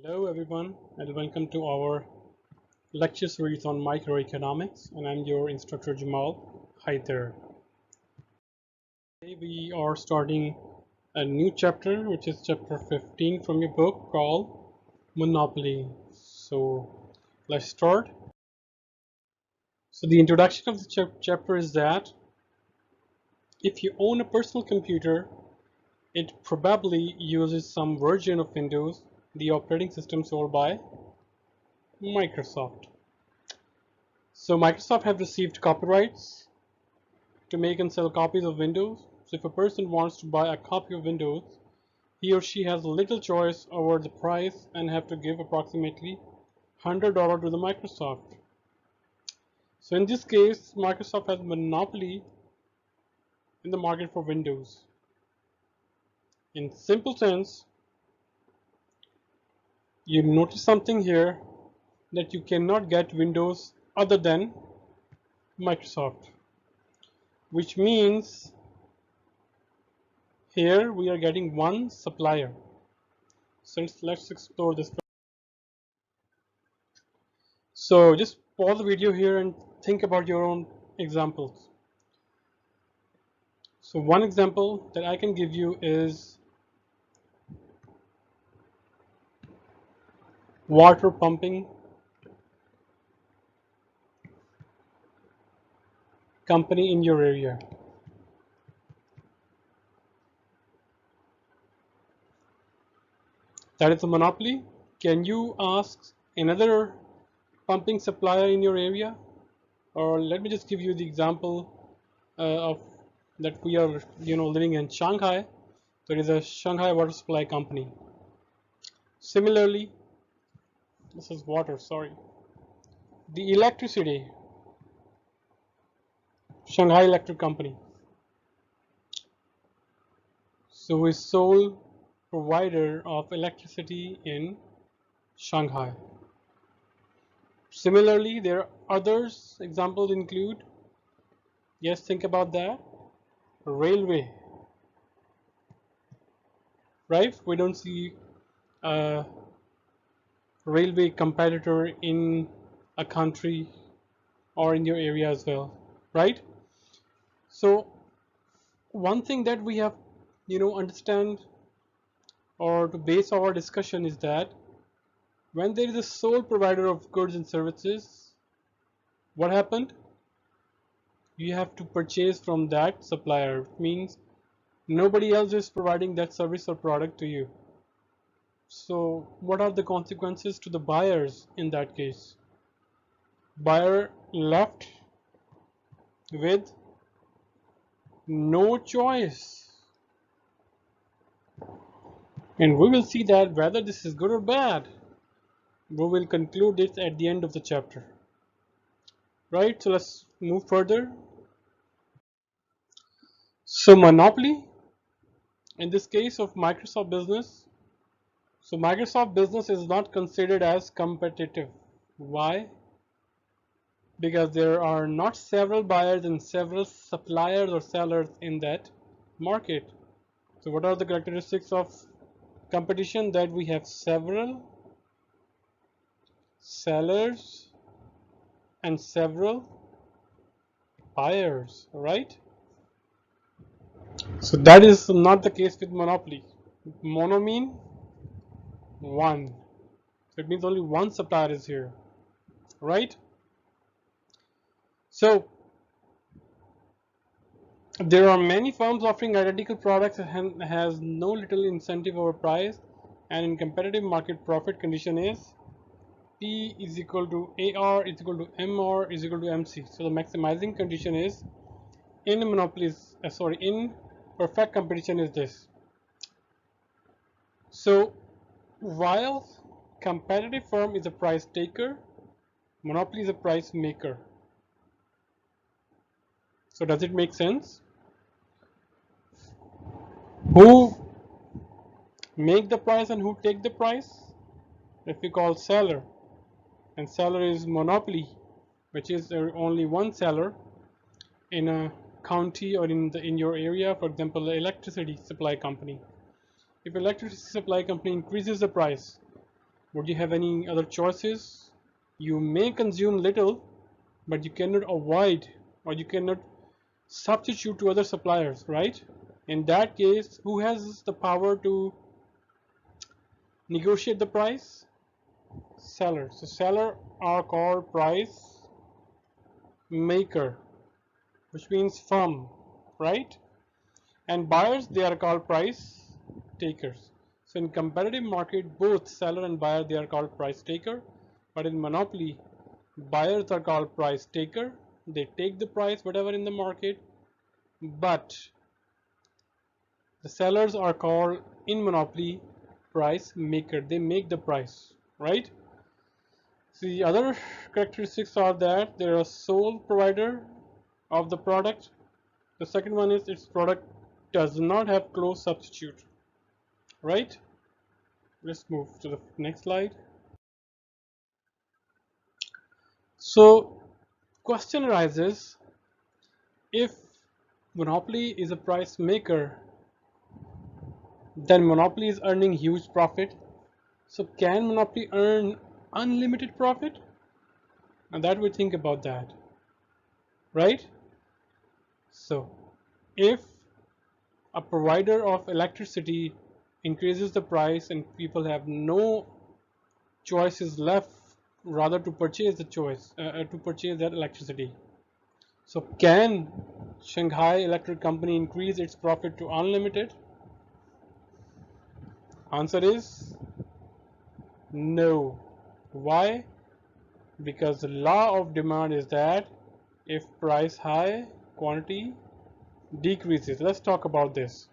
Hello everyone and welcome to our lecture series on microeconomics, and I'm your instructor Jamal. Hi there. Today we are starting a new chapter, which is chapter 15 from your book called Monopoly. So let's start. So the introduction of the chapter is that if you own a personal computer, it probably uses some version of Windows, the operating system sold by Microsoft. So Microsoft have received copyrights to make and sell copies of Windows. So if a person wants to buy a copy of Windows, he or she has little choice over the price and have to give approximately $100 to the Microsoft. So in this case, Microsoft has a monopoly in the market for Windows. In simple sense, you notice something here that you cannot get Windows other than Microsoft, which means here we are getting one supplier. So let's explore this. So just pause the video here and think about your own examples. So one example that I can give you is water pumping company in your area. That is a monopoly. Can you ask another pumping supplier in your area? Or let me just give you the example of that we are living in Shanghai. There is a Shanghai water supply company. Similarly, this is water, sorry. The electricity, Shanghai Electric Company. So is sole provider of electricity in Shanghai. Similarly, there are others. Examples include, yes, think about that, railway, right? We don't see a railway competitor in a country or in your area as well, right? So one thing that we have understand or to base our discussion is that when there is a sole provider of goods and services, what happened? You have to purchase from that supplier. It means nobody else is providing that service or product to you. So what are the consequences to the buyers in that case? Buyer left with no choice. And we will see that whether this is good or bad. We will conclude it at the end of the chapter. Right, so let's move further. So monopoly, in this case of Microsoft Business, so Microsoft Business is not considered as competitive. Why? Because there are not several buyers and several suppliers or sellers in that market. So what are the characteristics of competition? That we have several sellers and several buyers, right? So that is not the case with monopoly. Mono mean one. So it means only one supplier is here, right? So there are many firms offering identical products and has no little incentive over price, and in competitive market, profit condition is P is equal to AR is equal to MR is equal to MC. So the maximizing condition is in monopolies, in perfect competition is this. So while competitive firm is a price taker, monopoly is a price maker. So does it make sense? Who make the price and who take the price? If we call seller, and seller is monopoly, which is only one seller in a county or in your area. For example, the electricity supply company. If electricity supply company increases the price, Would you have any other choices? You may consume little, but you cannot avoid or you cannot substitute to other suppliers, right? In that case, who has the power to negotiate the price? Sellers. So sellers are called price maker, which means firm, right? And buyers, they are called price takers. So in competitive market, both seller and buyer, they are called price taker. But in monopoly, buyers are called price taker. They take the price whatever in the market, but the sellers are called in monopoly price maker. They make the price, right? The other characteristics are that they are a sole provider of the product. The second one is its product does not have close substitute, right? Let's move to the next slide. So question arises, if monopoly is a price maker, then monopoly is earning huge profit. So can monopoly earn unlimited profit? And that we think about that, right? So if a provider of electricity increases the price and people have no choices left rather to purchase that electricity, so can Shanghai Electric Company increase its profit to unlimited? Answer is no. Why? Because the law of demand is that if price high, quantity decreases. Let's talk about this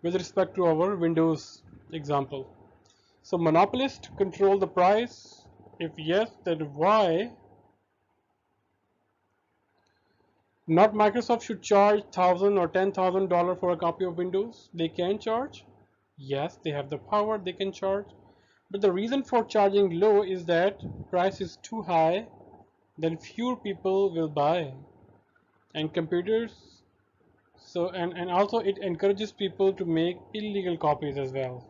with respect to our Windows example. So monopolists control the price. If yes, then why not Microsoft should charge $1,000 or $10,000 for a copy of Windows? They can charge. Yes, they have the power, they can charge. But the reason for charging low is that price is too high, then fewer people will buy. And computers, and also it encourages people to make illegal copies as well.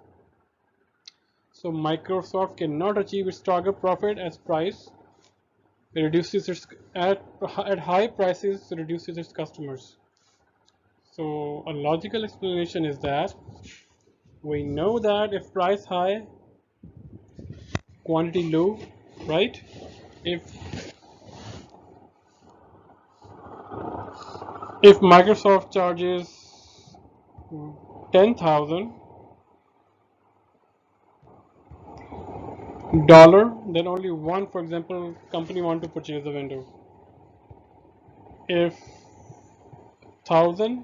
So Microsoft cannot achieve its target profit as price. It reduces its at high prices, it reduces its customers. So a logical explanation is that we know that if price high, quantity low, right? If Microsoft charges 10,000 dollar, then only one, for example, company want to purchase the Windows. If 1,000,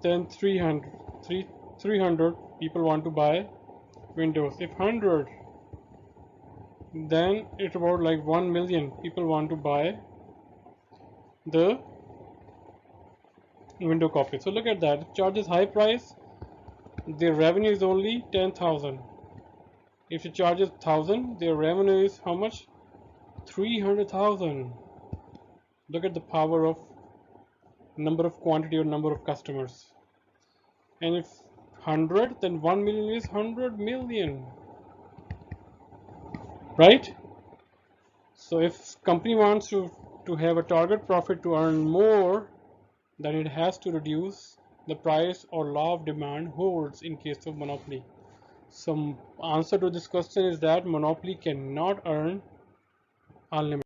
then 300 people want to buy Windows. If 100, then it's about like 1 million people want to buy the window copy. So look at that. It charges high price, their revenue is only 10,000. If it charges 1,000, their revenue is how much? 300,000. Look at the power of number of quantity or number of customers. And if 100, then 1 million is 100 million, right? So if company wants to have a target profit to earn more, then it has to reduce the price, or law of demand holds in case of monopoly. So answer to this question is that monopoly cannot earn unlimited.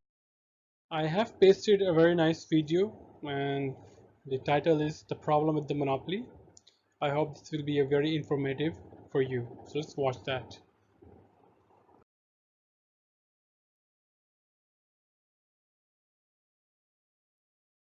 I have pasted a very nice video and the title is The Problem with the Monopoly. I hope this will be a very informative for you. So let's watch that.